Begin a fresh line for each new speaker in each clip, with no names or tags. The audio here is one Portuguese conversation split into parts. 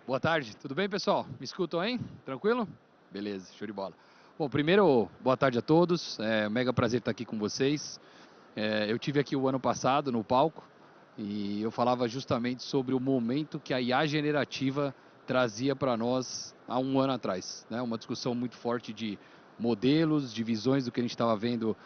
Boa tarde, tudo bem, pessoal? Me escutam aí? Tranquilo? Beleza, show de bola. Bom, primeiro, boa tarde a todos. É um mega prazer estar aqui com vocês. Eu tive aqui o ano passado no palco e eu falava justamente sobre o momento que a IA generativa trazia para nós há um ano atrás, né? Uma discussão muito forte de modelos, de visões do que a gente estava vendo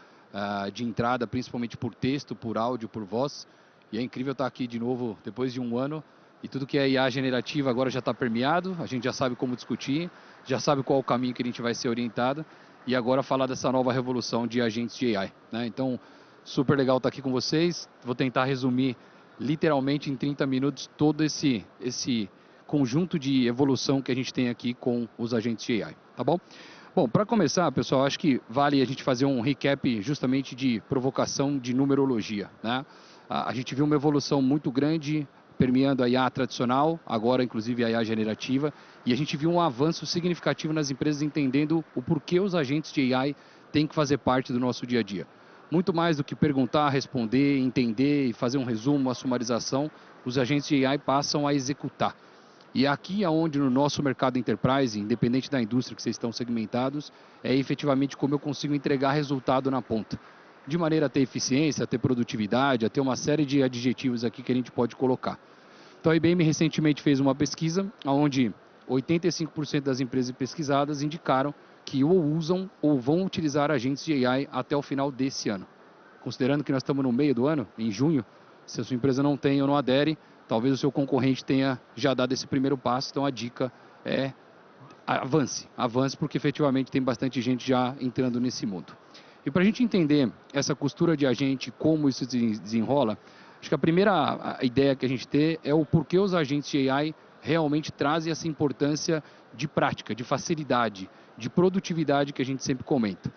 de entrada, principalmente por texto, por áudio, por voz. E é incrível estar aqui de novo depois de um ano e tudo que é IA generativa agora já está permeado, a gente já sabe como discutir, já sabe qual o caminho que a gente vai ser orientado e agora falar dessa nova revolução de agentes de AI, né? Então, super legal estar aqui com vocês. Vou tentar resumir literalmente em 30 minutos todo esse conjunto de evolução que a gente tem aqui com os agentes de AI, tá bom? Bom, para começar, pessoal, acho que vale a gente fazer um recap justamente de provocação de numerologia, né? A gente viu uma evolução muito grande permeando a IA tradicional, agora inclusive a IA generativa, e a gente viu um avanço significativo nas empresas entendendo o porquê os agentes de AI têm que fazer parte do nosso dia a dia. Muito mais do que perguntar, responder, entender e fazer um resumo, uma sumarização, os agentes de AI passam a executar. E aqui é onde no nosso mercado enterprise, independente da indústria que vocês estão segmentados, é efetivamente como eu consigo entregar resultado na ponta. De maneira a ter eficiência, a ter produtividade, a ter uma série de adjetivos aqui que a gente pode colocar. Então a IBM recentemente fez uma pesquisa onde 85% das empresas pesquisadas indicaram que ou usam ou vão utilizar agentes de AI até o final desse ano. Considerando que nós estamos no meio do ano, em junho, se a sua empresa não tem ou não adere, talvez o seu concorrente tenha já dado esse primeiro passo. Então a dica é avance, porque efetivamente tem bastante gente já entrando nesse mundo. E para a gente entender essa costura de agente, como isso se desenrola, acho que a primeira ideia que a gente tem é o porquê os agentes de AI realmente trazem essa importância de prática, de facilidade, de produtividade que a gente sempre comenta.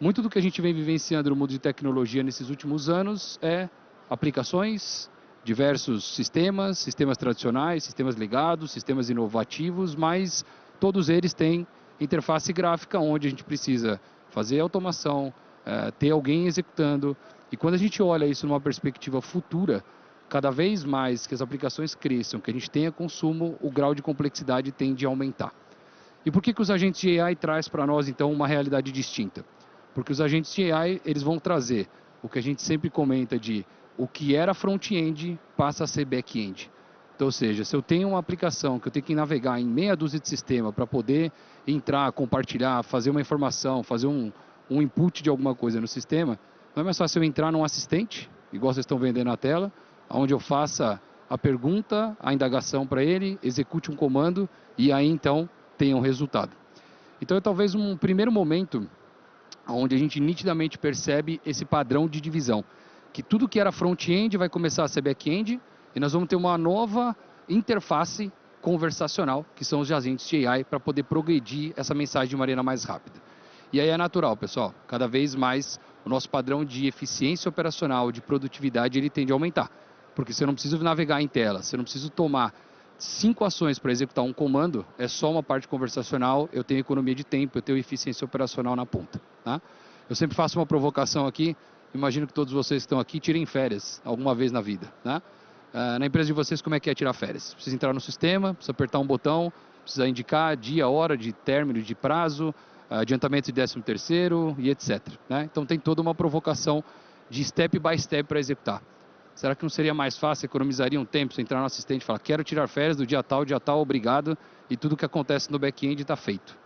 Muito do que a gente vem vivenciando no mundo de tecnologia nesses últimos anos é aplicações, diversos sistemas, sistemas tradicionais, sistemas ligados, sistemas inovativos, mas todos eles têm interface gráfica onde a gente precisa fazer automação, ter alguém executando. E quando a gente olha isso numa perspectiva futura, cada vez mais que as aplicações cresçam, que a gente tenha consumo, o grau de complexidade tende a aumentar. E por que os agentes de AI traz para nós, então, uma realidade distinta? Porque os agentes de AI, eles vão trazer o que a gente sempre comenta de o que era front-end passa a ser back-end. Então, ou seja, se eu tenho uma aplicação que eu tenho que navegar em meia dúzia de sistema para poder entrar, compartilhar, fazer uma informação, fazer um input de alguma coisa no sistema, não é mais fácil eu entrar num assistente, igual vocês estão vendo aí na tela, onde eu faça a pergunta, a indagação para ele, execute um comando e aí então tenha um resultado. Então é talvez um primeiro momento onde a gente nitidamente percebe esse padrão de divisão, que tudo que era front-end vai começar a ser back-end e nós vamos ter uma nova interface conversacional, que são os agentes de AI, para poder progredir essa mensagem de maneira mais rápida. E aí é natural, pessoal, cada vez mais o nosso padrão de eficiência operacional, de produtividade, ele tende a aumentar. Porque se eu não preciso navegar em tela, se eu não preciso tomar 5 ações para executar um comando, é só uma parte conversacional, eu tenho economia de tempo, eu tenho eficiência operacional na ponta. Tá? Eu sempre faço uma provocação aqui, imagino que todos vocês que estão aqui tirem férias alguma vez na vida. Né? Na empresa de vocês, como é que é tirar férias? Precisa entrar no sistema, precisa apertar um botão, precisa indicar dia, hora de término, de prazo, adiantamento de 13º e etc. Né? Então tem toda uma provocação de step by step para executar. Será que não seria mais fácil, economizaria um tempo, você entrar no assistente e falar, quero tirar férias do dia tal, obrigado, e tudo que acontece no back-end está feito.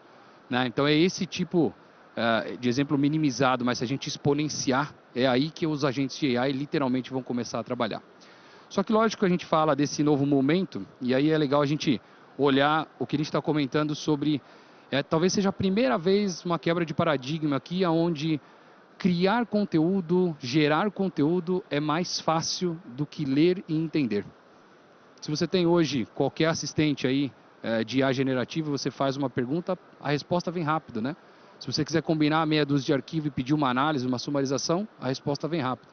Né? Então é esse tipo de exemplo minimizado, mas se a gente exponenciar, é aí que os agentes de AI literalmente vão começar a trabalhar. Só que lógico que a gente fala desse novo momento, e aí é legal a gente olhar o que a gente está comentando sobre, talvez seja a primeira vez uma quebra de paradigma aqui, onde criar conteúdo, gerar conteúdo é mais fácil do que ler e entender. Se você tem hoje qualquer assistente aí de IA generativa, você faz uma pergunta, a resposta vem rápido, né? Se você quiser combinar meia dúzia de arquivo e pedir uma análise, uma sumarização, a resposta vem rápido.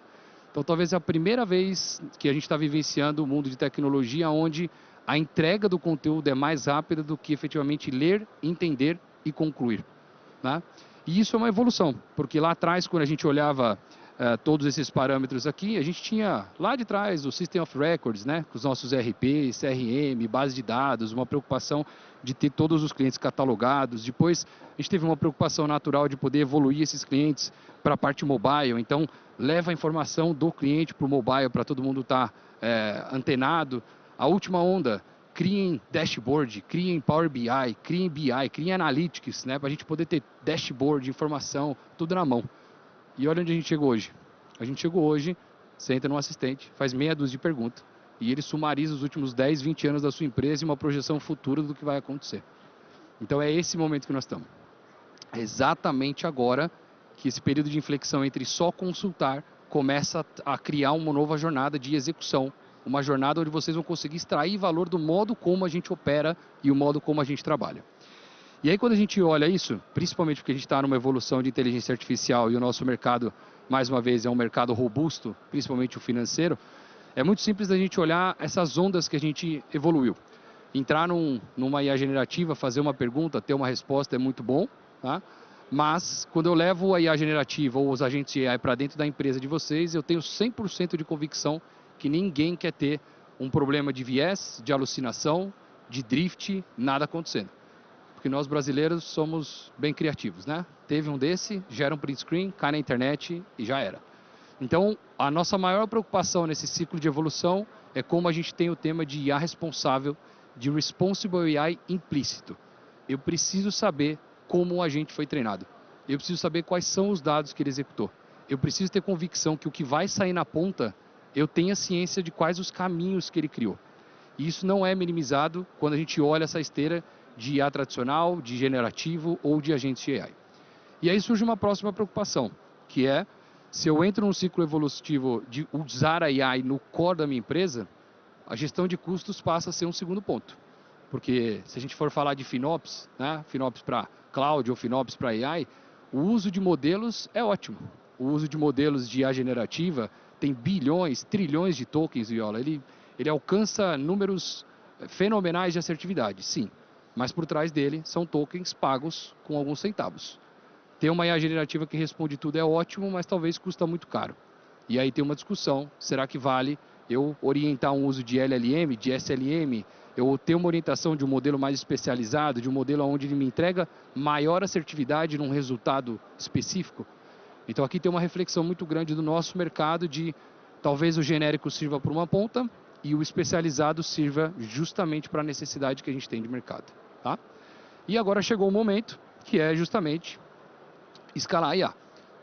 Então talvez é a primeira vez que a gente está vivenciando o mundo de tecnologia onde a entrega do conteúdo é mais rápida do que efetivamente ler, entender e concluir. Né? E isso é uma evolução, porque lá atrás, quando a gente olhava todos esses parâmetros aqui, a gente tinha lá de trás o System of Records, né, com os nossos ERP, CRM, base de dados, uma preocupação de ter todos os clientes catalogados. Depois, a gente teve uma preocupação natural de poder evoluir esses clientes para a parte mobile. Então, leva a informação do cliente para o mobile, para todo mundo estar antenado. A última onda, criem dashboard, criem Power BI, criem Analytics, né, para a gente poder ter dashboard, informação, tudo na mão. E olha onde a gente chegou hoje. A gente chegou hoje, você entra no assistente, faz meia dúzia de perguntas, e ele sumariza os últimos 10, 20 anos da sua empresa e uma projeção futura do que vai acontecer. Então é esse momento que nós estamos. É exatamente agora que esse período de inflexão entre só consultar começa a criar uma nova jornada de execução, uma jornada onde vocês vão conseguir extrair valor do modo como a gente opera e o modo como a gente trabalha. E aí quando a gente olha isso, principalmente porque a gente está numa evolução de inteligência artificial e o nosso mercado, mais uma vez, é um mercado robusto, principalmente o financeiro, é muito simples a gente olhar essas ondas que a gente evoluiu. Entrar numa IA generativa, fazer uma pergunta, ter uma resposta é muito bom, tá? Mas quando eu levo a IA generativa ou os agentes de AI para dentro da empresa de vocês, eu tenho 100% de convicção que ninguém quer ter um problema de viés, de alucinação, de drift, nada acontecendo. Porque nós brasileiros somos bem criativos, né? Teve um desse, gera um print screen, cai na internet e já era. Então, a nossa maior preocupação nesse ciclo de evolução é como a gente tem o tema de IA responsável, de Responsible AI implícito. Eu preciso saber como o agente foi treinado. Eu preciso saber quais são os dados que ele executou. Eu preciso ter convicção que o que vai sair na ponta, eu tenha ciência de quais os caminhos que ele criou. E isso não é minimizado quando a gente olha essa esteira de IA tradicional, de generativo ou de agentes de AI. E aí surge uma próxima preocupação, que é, se eu entro num ciclo evolutivo de usar a AI no core da minha empresa, a gestão de custos passa a ser um segundo ponto. Porque se a gente for falar de FinOps, né, FinOps para Cloud ou FinOps para AI, o uso de modelos é ótimo. O uso de modelos de IA generativa tem bilhões, trilhões de tokens, Viola. Ele alcança números fenomenais de assertividade, sim. Mas por trás dele são tokens pagos com alguns centavos. Ter uma IA generativa que responde tudo é ótimo, mas talvez custa muito caro. E aí tem uma discussão, será que vale eu orientar um uso de LLM, de SLM, eu ter uma orientação de um modelo mais especializado, de um modelo onde ele me entrega maior assertividade num resultado específico? Então aqui tem uma reflexão muito grande do nosso mercado de talvez o genérico sirva para uma ponta e o especializado sirva justamente para a necessidade que a gente tem de mercado. Tá? E agora chegou o momento que é justamente escalar a IA.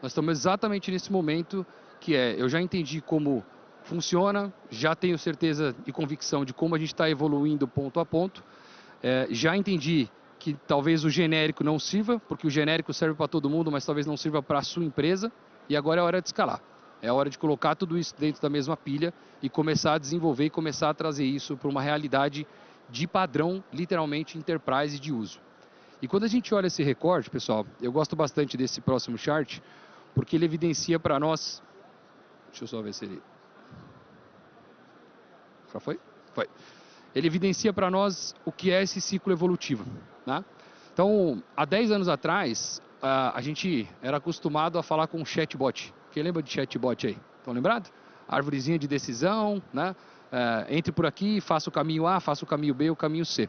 Nós estamos exatamente nesse momento que eu já entendi como funciona, já tenho certeza e convicção de como a gente está evoluindo ponto a ponto, já entendi que talvez o genérico não sirva, porque o genérico serve para todo mundo, mas talvez não sirva para a sua empresa, e agora é hora de escalar. É hora de colocar tudo isso dentro da mesma pilha e começar a desenvolver e começar a trazer isso para uma realidade de padrão, literalmente, enterprise de uso. E quando a gente olha esse recorte, pessoal, eu gosto bastante desse próximo chart, porque ele evidencia para nós... Deixa eu só ver se ele... Já foi? Foi. Ele evidencia para nós o que é esse ciclo evolutivo. Né? Então, há 10 anos atrás, a gente era acostumado a falar com um chatbot. Quem lembra de chatbot aí? Estão lembrados? Árvorezinha de decisão, né? Entre por aqui, faça o caminho A, faça o caminho B, o caminho C.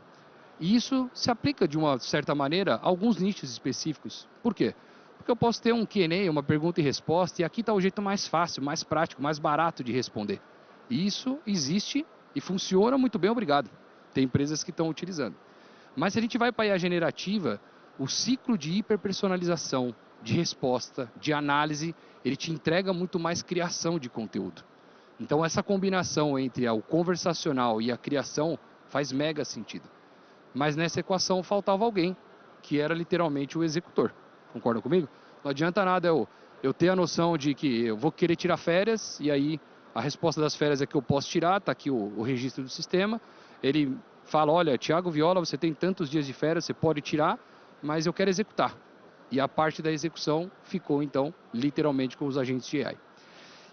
E isso se aplica, de uma certa maneira, a alguns nichos específicos. Por quê? Porque eu posso ter um Q&A, uma pergunta e resposta, e aqui está o jeito mais fácil, mais prático, mais barato de responder. E isso existe e funciona muito bem, obrigado. Tem empresas que estão utilizando. Mas se a gente vai para a IA generativa, o ciclo de hiperpersonalização, de resposta, de análise, ele te entrega muito mais criação de conteúdo. Então essa combinação entre o conversacional e a criação faz mega sentido. Mas nessa equação faltava alguém, que era literalmente o executor. Concorda comigo? Não adianta nada eu ter a noção de que eu vou querer tirar férias, e aí a resposta das férias é que eu posso tirar, está aqui o registro do sistema. Ele fala, olha, Thiago Viola, você tem tantos dias de férias, você pode tirar, mas eu quero executar. E a parte da execução ficou, então, literalmente com os agentes de AI.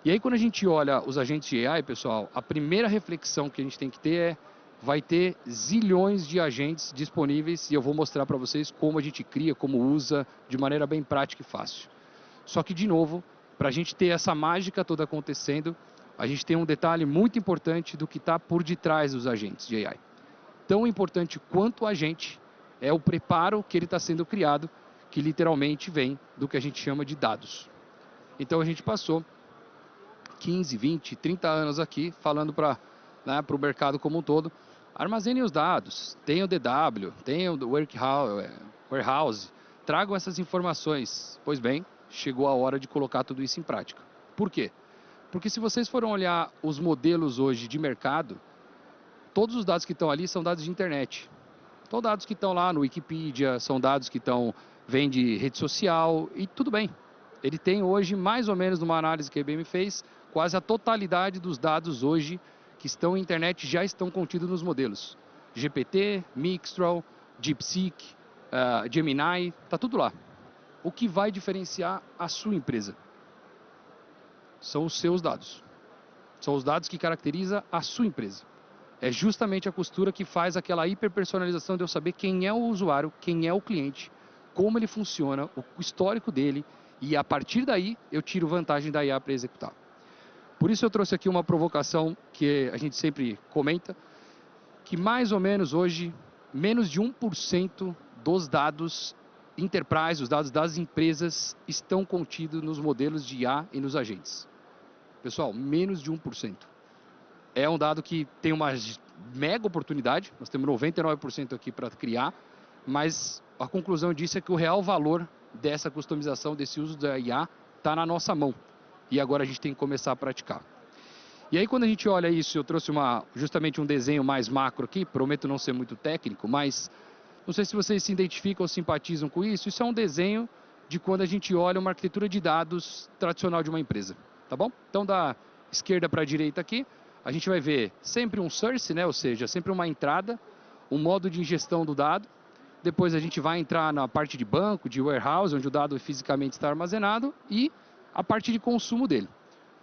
E aí, quando a gente olha os agentes de AI, pessoal, a primeira reflexão que a gente tem que ter vai ter zilhões de agentes disponíveis, e eu vou mostrar para vocês como a gente cria, como usa, de maneira bem prática e fácil. Só que, de novo, para a gente ter essa mágica toda acontecendo, a gente tem um detalhe muito importante do que está por detrás dos agentes de AI. Tão importante quanto a gente é o preparo que ele está sendo criado, que literalmente vem do que a gente chama de dados. Então a gente passou 15, 20, 30 anos aqui falando para o mercado como um todo, armazenem os dados, tem o DW, tem o warehouse, tragam essas informações. Pois bem, chegou a hora de colocar tudo isso em prática. Por quê? Porque se vocês forem olhar os modelos hoje de mercado, todos os dados que estão ali são dados de internet. São dados que estão lá no Wikipedia, são dados que vêm de rede social, e tudo bem. Ele tem hoje, mais ou menos, numa análise que a IBM fez, quase a totalidade dos dados hoje que estão na internet já estão contidos nos modelos. GPT, Mixtral, DeepSeek, Gemini, está tudo lá. O que vai diferenciar a sua empresa? São os seus dados. São os dados que caracterizam a sua empresa. É justamente a costura que faz aquela hiperpersonalização de eu saber quem é o usuário, quem é o cliente, como ele funciona, o histórico dele, e a partir daí eu tiro vantagem da IA para executar. Por isso eu trouxe aqui uma provocação que a gente sempre comenta, que mais ou menos hoje, menos de 1% dos dados enterprise, os dados das empresas, estão contidos nos modelos de IA e nos agentes. Pessoal, menos de 1%. É um dado que tem uma mega oportunidade, nós temos 99% aqui para criar, mas a conclusão disso é que o real valor dessa customização, desse uso da IA, está na nossa mão. E agora a gente tem que começar a praticar. E aí quando a gente olha isso, eu trouxe justamente um desenho mais macro aqui, prometo não ser muito técnico, mas não sei se vocês se identificam ou simpatizam com isso. Isso é um desenho de quando a gente olha uma arquitetura de dados tradicional de uma empresa, tá bom? Então da esquerda para a direita aqui, a gente vai ver sempre um source, né? Ou seja, sempre uma entrada, um modo de ingestão do dado. Depois a gente vai entrar na parte de banco, de warehouse, onde o dado fisicamente está armazenado, e a parte de consumo dele.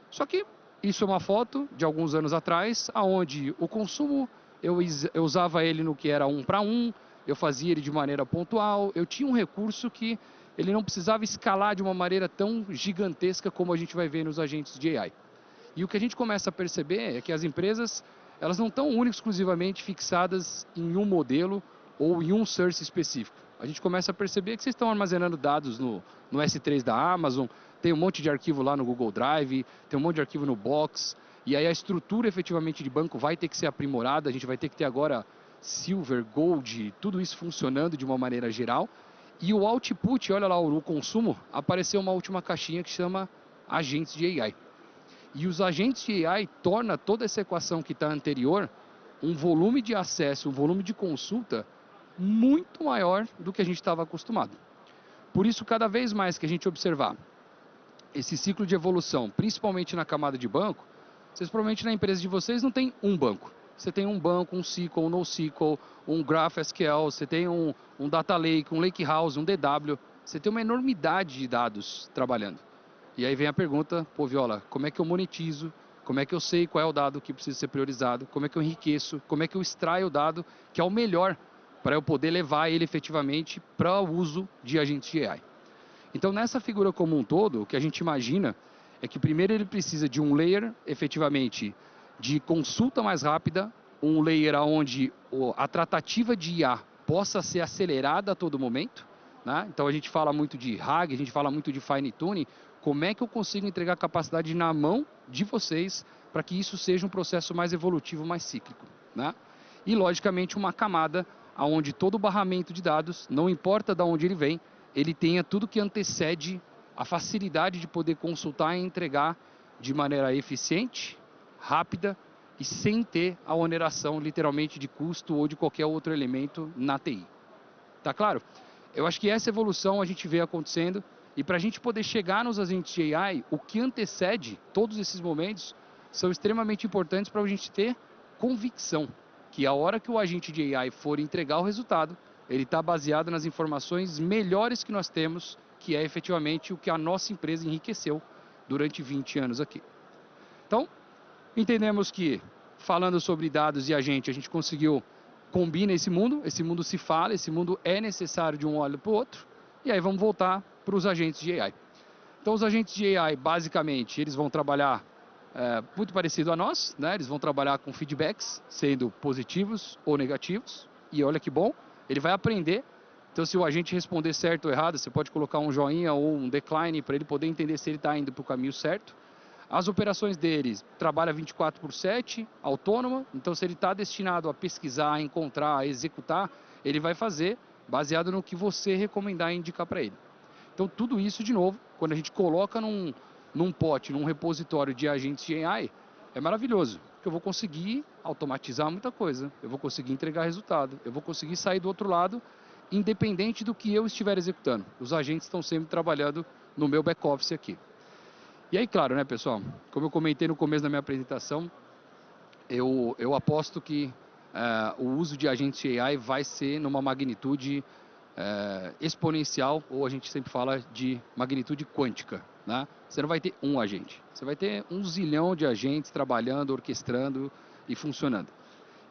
Só que isso é uma foto de alguns anos atrás, onde o consumo, eu usava ele no que era 1 para 1, eu fazia ele de maneira pontual, eu tinha um recurso que ele não precisava escalar de uma maneira tão gigantesca como a gente vai ver nos agentes de AI. E o que a gente começa a perceber é que as empresas, elas não estão única exclusivamente fixadas em um modelo ou em um source específico. A gente começa a perceber que vocês estão armazenando dados no S3 da Amazon, tem um monte de arquivo lá no Google Drive, tem um monte de arquivo no Box, e aí a estrutura efetivamente de banco vai ter que ser aprimorada, a gente vai ter que ter agora Silver, Gold, tudo isso funcionando de uma maneira geral. E o output, olha lá, no consumo, apareceu uma última caixinha que chama agentes de AI. E os agentes de AI tornam toda essa equação que está anterior um volume de acesso, um volume de consulta muito maior do que a gente estava acostumado. Por isso, cada vez mais que a gente observar esse ciclo de evolução, principalmente na camada de banco, vocês provavelmente na empresa de vocês não tem um banco. Você tem um banco, um SQL, um NoSQL, um GraphSQL, você tem um Data Lake, um Lakehouse, um DW. Você tem uma enormidade de dados trabalhando. E aí vem a pergunta, pô, Viola, como é que eu monetizo? Como é que eu sei qual é o dado que precisa ser priorizado? Como é que eu enriqueço? Como é que eu extraio o dado que é o melhor para eu poder levar ele efetivamente para o uso de agentes de AI? Então, nessa figura como um todo, o que a gente imagina é que primeiro ele precisa de um layer, efetivamente, de consulta mais rápida, um layer onde a tratativa de IA possa ser acelerada a todo momento, né? Então, a gente fala muito de RAG, a gente fala muito de fine tuning. Como é que eu consigo entregar capacidade na mão de vocês para que isso seja um processo mais evolutivo, mais cíclico, né? E, logicamente, uma camada onde todo o barramento de dados, não importa de onde ele vem, ele tenha tudo que antecede a facilidade de poder consultar e entregar de maneira eficiente, rápida e sem ter a oneração, literalmente, de custo ou de qualquer outro elemento na TI. Tá claro? Eu acho que essa evolução a gente vê acontecendo, e para a gente poder chegar nos agentes de AI, o que antecede todos esses momentos são extremamente importantes para a gente ter convicção que a hora que o agente de AI for entregar o resultado, ele está baseado nas informações melhores que nós temos, que é efetivamente o que a nossa empresa enriqueceu durante 20 anos aqui. Então, entendemos que, falando sobre dados e agente, a gente conseguiu combinar esse mundo se fala, esse mundo é necessário de um olho para o outro, e aí vamos voltar para os agentes de AI. Então, os agentes de AI, basicamente, eles vão trabalhar muito parecido a nós, né? Eles vão trabalhar com feedbacks, sendo positivos ou negativos. E olha que bom, ele vai aprender. Então, se o agente responder certo ou errado, você pode colocar um joinha ou um decline para ele poder entender se ele está indo para o caminho certo. As operações deles trabalham 24/7, autônoma. Então, se ele está destinado a pesquisar, a encontrar, a executar, ele vai fazer baseado no que você recomendar e indicar para ele. Então, tudo isso, de novo, quando a gente coloca num pote, num repositório de agentes de AI, é maravilhoso, porque eu vou conseguir automatizar muita coisa, eu vou conseguir entregar resultado, eu vou conseguir sair do outro lado, independente do que eu estiver executando. Os agentes estão sempre trabalhando no meu back-office aqui. E aí, claro, né, pessoal, como eu comentei no começo da minha apresentação, eu aposto que o uso de agentes de AI vai ser numa magnitude exponencial, ou a gente sempre fala de magnitude quântica, né? Você não vai ter um agente, você vai ter 1 zilhão de agentes trabalhando, orquestrando e funcionando.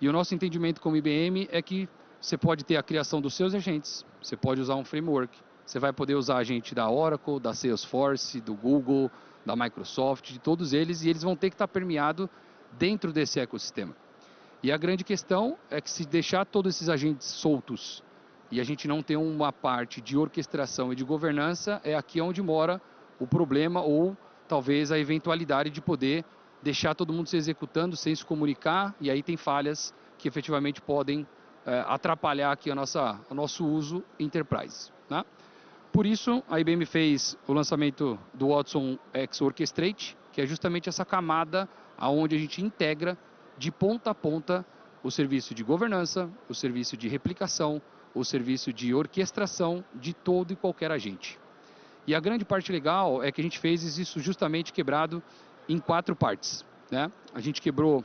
E o nosso entendimento como IBM é que você pode ter a criação dos seus agentes, você pode usar um framework, você vai poder usar agente da Oracle, da Salesforce, do Google, da Microsoft, de todos eles, e eles vão ter que estar permeados dentro desse ecossistema. E a grande questão é que se deixar todos esses agentes soltos e a gente não tem uma parte de orquestração e de governança, é aqui onde mora o problema ou talvez a eventualidade de poder deixar todo mundo se executando sem se comunicar, e aí tem falhas que efetivamente podem atrapalhar aqui o nosso uso enterprise, né? Por isso, a IBM fez o lançamento do Watson X Orchestrate, que é justamente essa camada onde a gente integra de ponta a ponta o serviço de governança, o serviço de replicação, o serviço de orquestração de todo e qualquer agente. E a grande parte legal é que a gente fez isso justamente quebrado em 4 partes, né? A gente quebrou...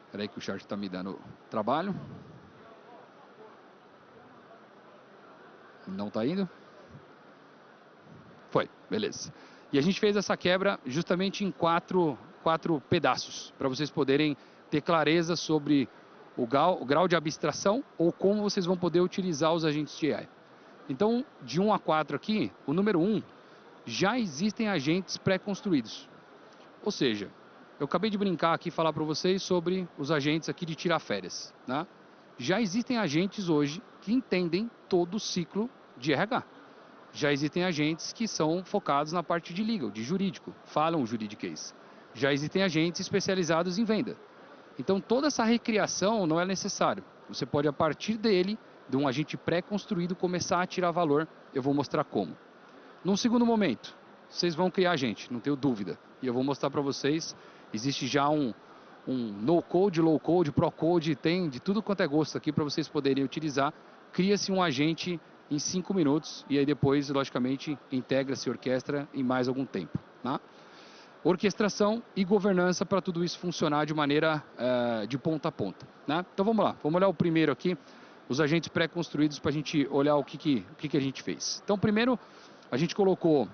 Espera aí que o chat está me dando trabalho. Não está indo? Foi, beleza. E a gente fez essa quebra justamente em quatro pedaços, para vocês poderem ter clareza sobre o grau de abstração ou como vocês vão poder utilizar os agentes de AI. Então, de 1 a 4 aqui, o número 1, já existem agentes pré-construídos. Ou seja, eu acabei de brincar aqui e falar para vocês sobre os agentes aqui de tirar férias, né? Já existem agentes hoje que entendem todo o ciclo de RH. Já existem agentes que são focados na parte de legal, de jurídico, falam juridiquês. Já existem agentes especializados em venda. Então, toda essa recriação não é necessário. Você pode, a partir dele, de um agente pré-construído, começar a tirar valor. Eu vou mostrar como. Num segundo momento, vocês vão criar agente, não tenho dúvida. E eu vou mostrar para vocês, existe já um no-code, low-code, pro-code, tem de tudo quanto é gosto aqui para vocês poderem utilizar. Cria-se um agente em 5 minutos e aí depois, logicamente, integra-se orquestra em mais algum tempo, né? Orquestração e governança para tudo isso funcionar de maneira de ponta a ponta, né? Então vamos lá, vamos olhar o primeiro aqui, os agentes pré-construídos, para a gente olhar o que a gente fez. Então primeiro, a gente colocou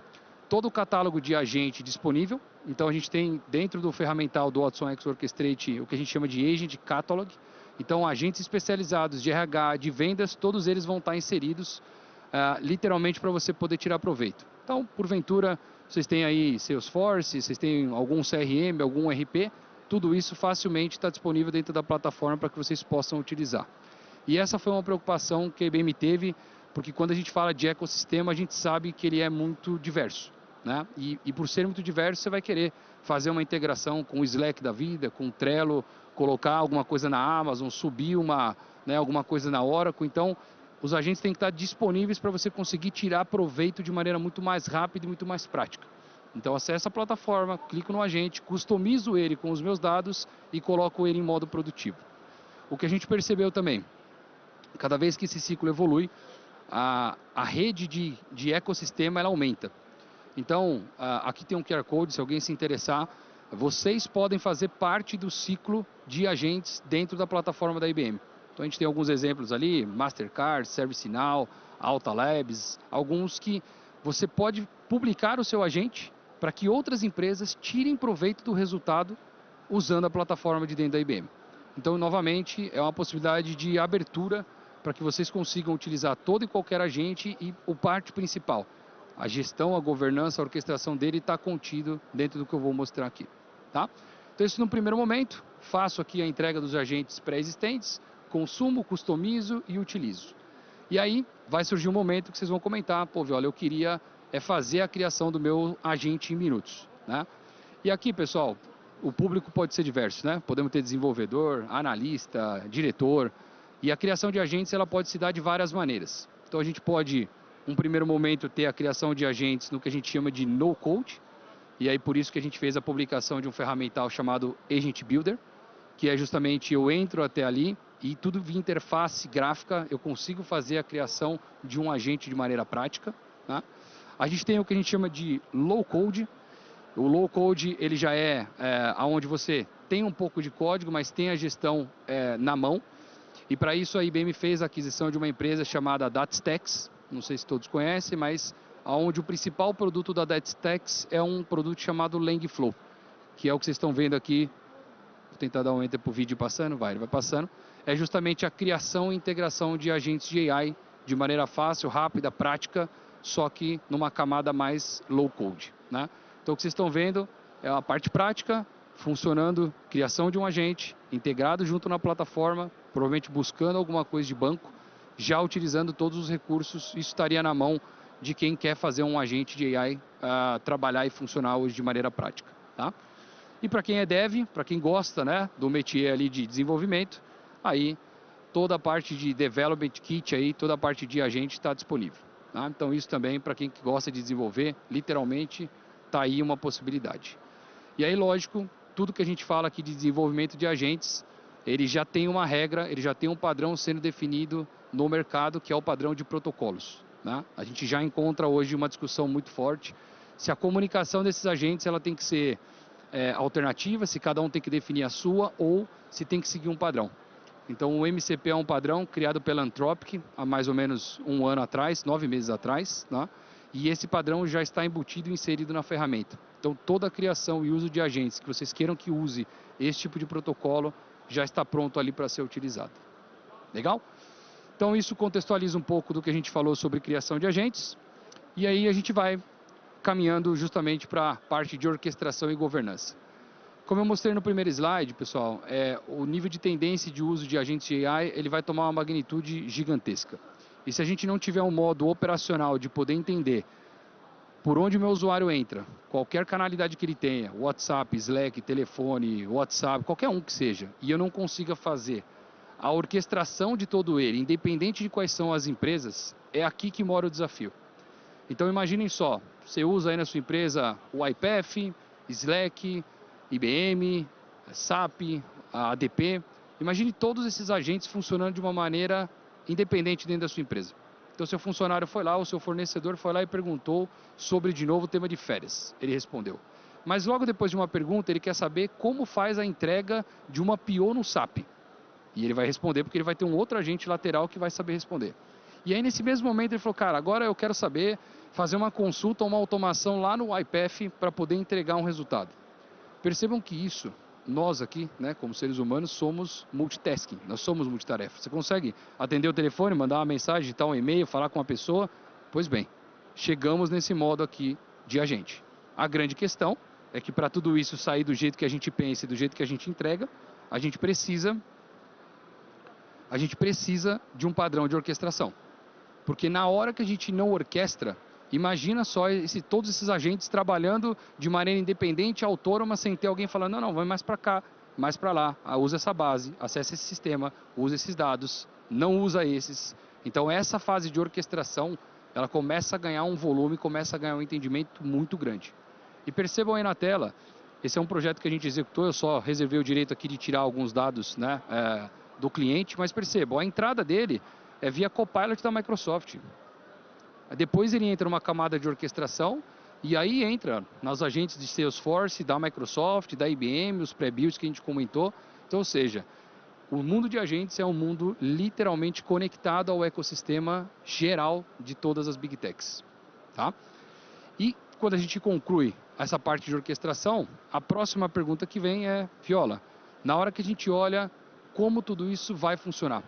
todo o catálogo de agente disponível. Então a gente tem dentro do ferramental do Watson X Orchestrate o que a gente chama de Agent Catalog. Então agentes especializados de RH, de vendas, todos eles vão estar inseridos literalmente para você poder tirar proveito. Então, porventura, vocês têm aí Salesforce, vocês têm algum CRM, algum RP, tudo isso facilmente está disponível dentro da plataforma para que vocês possam utilizar. E essa foi uma preocupação que a IBM teve, porque quando a gente fala de ecossistema, a gente sabe que ele é muito diverso, né? E por ser muito diverso, você vai querer fazer uma integração com o Slack da vida, com o Trello, colocar alguma coisa na Amazon, subir alguma coisa na Oracle. Então, os agentes têm que estar disponíveis para você conseguir tirar proveito de maneira muito mais rápida e muito mais prática. Então, acesso a plataforma, clico no agente, customizo ele com os meus dados e coloco ele em modo produtivo. O que a gente percebeu também, cada vez que esse ciclo evolui, a rede de ecossistema ela aumenta. Então, aqui tem um QR Code, se alguém se interessar, vocês podem fazer parte do ciclo de agentes dentro da plataforma da IBM. Então, a gente tem alguns exemplos ali, Mastercard, ServiceNow, Alta Labs, alguns que você pode publicar o seu agente para que outras empresas tirem proveito do resultado usando a plataforma de dentro da IBM. Então, novamente, é uma possibilidade de abertura para que vocês consigam utilizar todo e qualquer agente e o parte principal. A gestão, a governança, a orquestração dele está contido dentro do que eu vou mostrar aqui, tá? Então, isso no primeiro momento, faço aqui a entrega dos agentes pré-existentes, consumo, customizo e utilizo. E aí, vai surgir um momento que vocês vão comentar, pô, Viola, eu queria fazer a criação do meu agente em minutos, né? E aqui, pessoal, o público pode ser diverso, né? Podemos ter desenvolvedor, analista, diretor, e a criação de agentes ela pode se dar de várias maneiras. Então, a gente pode, num primeiro momento, ter a criação de agentes no que a gente chama de no-code, e aí por isso que a gente fez a publicação de um ferramental chamado Agent Builder, que é justamente eu entro até ali e tudo via interface gráfica, eu consigo fazer a criação de um agente de maneira prática, tá? A gente tem o que a gente chama de low code. O low code ele já onde você tem um pouco de código, mas tem a gestão na mão. E para isso a IBM fez a aquisição de uma empresa chamada DataStax, não sei se todos conhecem, mas onde o principal produto da DataStax é um produto chamado LangFlow, que é o que vocês estão vendo aqui. Vou tentar dar um enter para o vídeo passando, ele vai passando. É justamente a criação e integração de agentes de AI de maneira fácil, rápida, prática, só que numa camada mais low code, né? Então o que vocês estão vendo é a parte prática, funcionando, criação de um agente, integrado junto na plataforma, provavelmente buscando alguma coisa de banco, já utilizando todos os recursos, isso estaria na mão de quem quer fazer um agente de AI trabalhar e funcionar hoje de maneira prática, tá? E para quem é dev, para quem gosta, né, do métier ali de desenvolvimento, aí toda a parte de development kit aí, toda a parte de agente está disponível, tá? Então isso também para quem gosta de desenvolver, literalmente está aí uma possibilidade. E aí, lógico, tudo que a gente fala aqui de desenvolvimento de agentes, ele já tem uma regra, ele já tem um padrão sendo definido no mercado, que é o padrão de protocolos, né? A gente já encontra hoje uma discussão muito forte se a comunicação desses agentes ela tem que ser alternativa, se cada um tem que definir a sua ou se tem que seguir um padrão. Então o MCP é um padrão criado pela Anthropic há mais ou menos um ano atrás, 9 meses atrás, né? E esse padrão já está embutido e inserido na ferramenta. Então toda a criação e uso de agentes que vocês queiram que use esse tipo de protocolo já está pronto ali para ser utilizado. Legal? Então isso contextualiza um pouco do que a gente falou sobre criação de agentes. E aí a gente vai caminhando justamente para a parte de orquestração e governança. Como eu mostrei no primeiro slide, pessoal, o nível de tendência de uso de agentes de AI ele vai tomar uma magnitude gigantesca. E se a gente não tiver um modo operacional de poder entender por onde o meu usuário entra, qualquer canalidade que ele tenha, WhatsApp, Slack, telefone, WhatsApp, qualquer um que seja, e eu não consiga fazer a orquestração de todo ele, independente de quais são as empresas, é aqui que mora o desafio. Então imaginem só, você usa aí na sua empresa o iPath, Slack, IBM, SAP, a ADP. Imagine todos esses agentes funcionando de uma maneira independente dentro da sua empresa. Então seu funcionário foi lá, o seu fornecedor foi lá e perguntou sobre de novo o tema de férias. Ele respondeu. Mas logo depois de uma pergunta, ele quer saber como faz a entrega de uma PO no SAP. E ele vai responder porque ele vai ter um outro agente lateral que vai saber responder. E aí nesse mesmo momento ele falou, cara, agora eu quero saber fazer uma consulta ou uma automação lá no iPath para poder entregar um resultado. Percebam que isso, nós aqui, né, como seres humanos, somos multitasking, nós somos multitarefa. Você consegue atender o telefone, mandar uma mensagem, digitar um e-mail, falar com uma pessoa? Pois bem, chegamos nesse modo aqui de agente. A grande questão é que para tudo isso sair do jeito que a gente pensa e do jeito que a gente entrega, a gente precisa de um padrão de orquestração. Porque na hora que a gente não orquestra, imagina só todos esses agentes trabalhando de maneira independente, autônoma, sem ter alguém falando, não, vai mais para cá, mais para lá, usa essa base, acessa esse sistema, usa esses dados, não usa esses. Então essa fase de orquestração, ela começa a ganhar um volume, começa a ganhar um entendimento muito grande. E percebam aí na tela, esse é um projeto que a gente executou, eu só reservei o direito aqui de tirar alguns dados, né, do cliente, mas percebam, a entrada dele é via Copilot da Microsoft. Depois ele entra numa camada de orquestração e aí entra nos agentes de Salesforce, da Microsoft, da IBM, os pré-builds que a gente comentou. Então, ou seja, o mundo de agentes é um mundo literalmente conectado ao ecossistema geral de todas as Big Techs. Tá? E quando a gente conclui essa parte de orquestração, a próxima pergunta que vem é, Viola, na hora que a gente olha como tudo isso vai funcionar,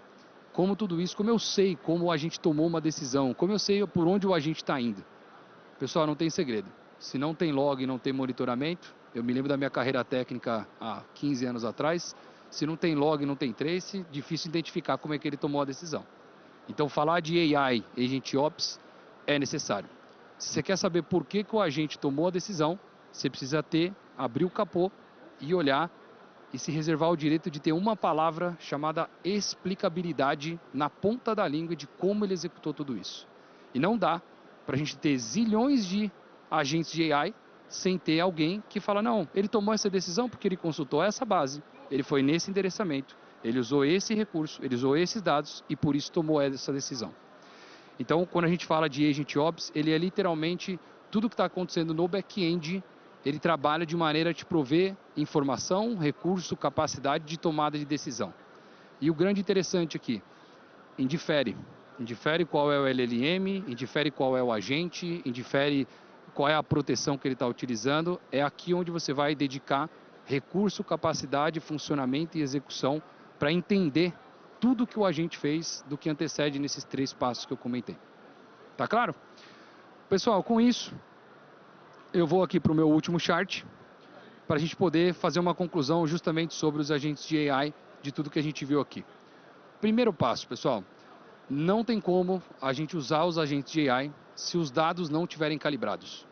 como tudo isso, como eu sei como a gente tomou uma decisão, como eu sei por onde o agente está indo. Pessoal, não tem segredo. Se não tem log, não tem monitoramento. Eu me lembro da minha carreira técnica há 15 anos atrás. Se não tem log, não tem trace, difícil identificar como é que ele tomou a decisão. Então, falar de AI, Agent Ops, é necessário. Se você quer saber por que o agente tomou a decisão, você precisa abrir o capô e olhar e se reservar o direito de ter uma palavra chamada explicabilidade na ponta da língua de como ele executou tudo isso. E não dá para a gente ter zilhões de agentes de AI sem ter alguém que fala, não, ele tomou essa decisão porque ele consultou essa base, ele foi nesse endereçamento, ele usou esse recurso, ele usou esses dados e por isso tomou essa decisão. Então, quando a gente fala de Agent Ops, ele é literalmente tudo que está acontecendo no back-end, ele trabalha de maneira a te prover informação, recurso, capacidade de tomada de decisão. E o grande interessante aqui, indifere qual é o LLM, indifere qual é o agente, indifere qual é a proteção que ele está utilizando, é aqui onde você vai dedicar recurso, capacidade, funcionamento e execução para entender tudo que o agente fez do que antecede nesses 3 passos que eu comentei. Tá claro? Pessoal, com isso, eu vou aqui para o meu último chart, para a gente poder fazer uma conclusão justamente sobre os agentes de AI, de tudo que a gente viu aqui. Primeiro passo, pessoal, não tem como a gente usar os agentes de AI se os dados não estiverem calibrados.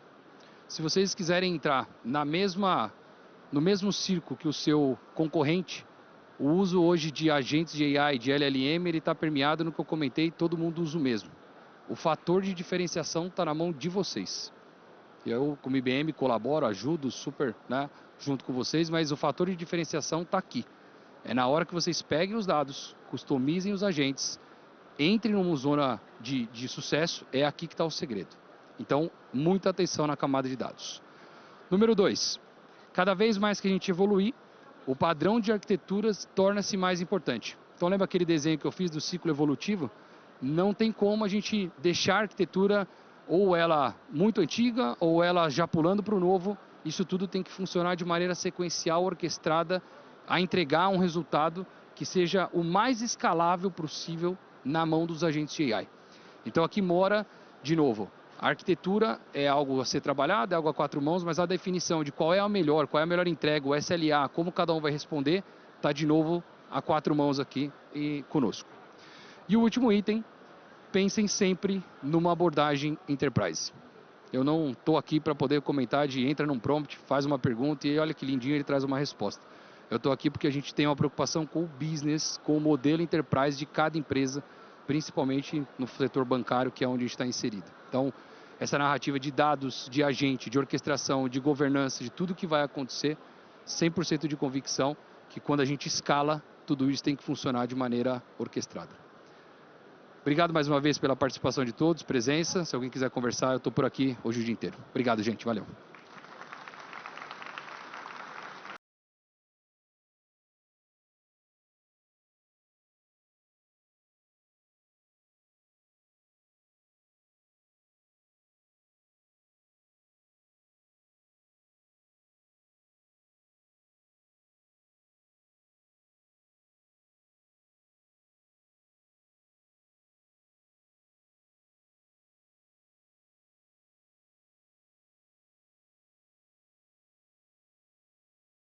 Se vocês quiserem entrar no mesmo circo que o seu concorrente, o uso hoje de agentes de AI, de LLM, ele está permeado no que eu comentei, todo mundo usa o mesmo. O fator de diferenciação está na mão de vocês. Eu, como IBM, colaboro, ajudo super, né, junto com vocês, mas o fator de diferenciação está aqui. É na hora que vocês peguem os dados, customizem os agentes, entrem numa zona de sucesso, é aqui que está o segredo. Então, muita atenção na camada de dados. Número 2. Cada vez mais que a gente evoluir, o padrão de arquiteturas torna-se mais importante. Então, lembra aquele desenho que eu fiz do ciclo evolutivo? Não tem como a gente deixar a arquitetura ou ela muito antiga ou ela já pulando para o novo. Isso tudo tem que funcionar de maneira sequencial, orquestrada, a entregar um resultado que seja o mais escalável possível na mão dos agentes de AI. Então aqui mora, de novo, a arquitetura é algo a ser trabalhado, é algo a 4 mãos, mas a definição de qual é a melhor entrega, o SLA, como cada um vai responder, está de novo a 4 mãos aqui e conosco. E o último item, pensem sempre numa abordagem enterprise. Eu não estou aqui para poder comentar de entra num prompt, faz uma pergunta e olha que lindinho, ele traz uma resposta. Eu estou aqui porque a gente tem uma preocupação com o business, com o modelo enterprise de cada empresa, principalmente no setor bancário, que é onde a gente está inserido. Então, essa narrativa de dados, de agente, de orquestração, de governança, de tudo que vai acontecer, 100% de convicção que quando a gente escala, tudo isso tem que funcionar de maneira orquestrada. Obrigado mais uma vez pela participação de todos, presença. Se alguém quiser conversar, eu estou por aqui hoje o dia inteiro. Obrigado, gente. Valeu.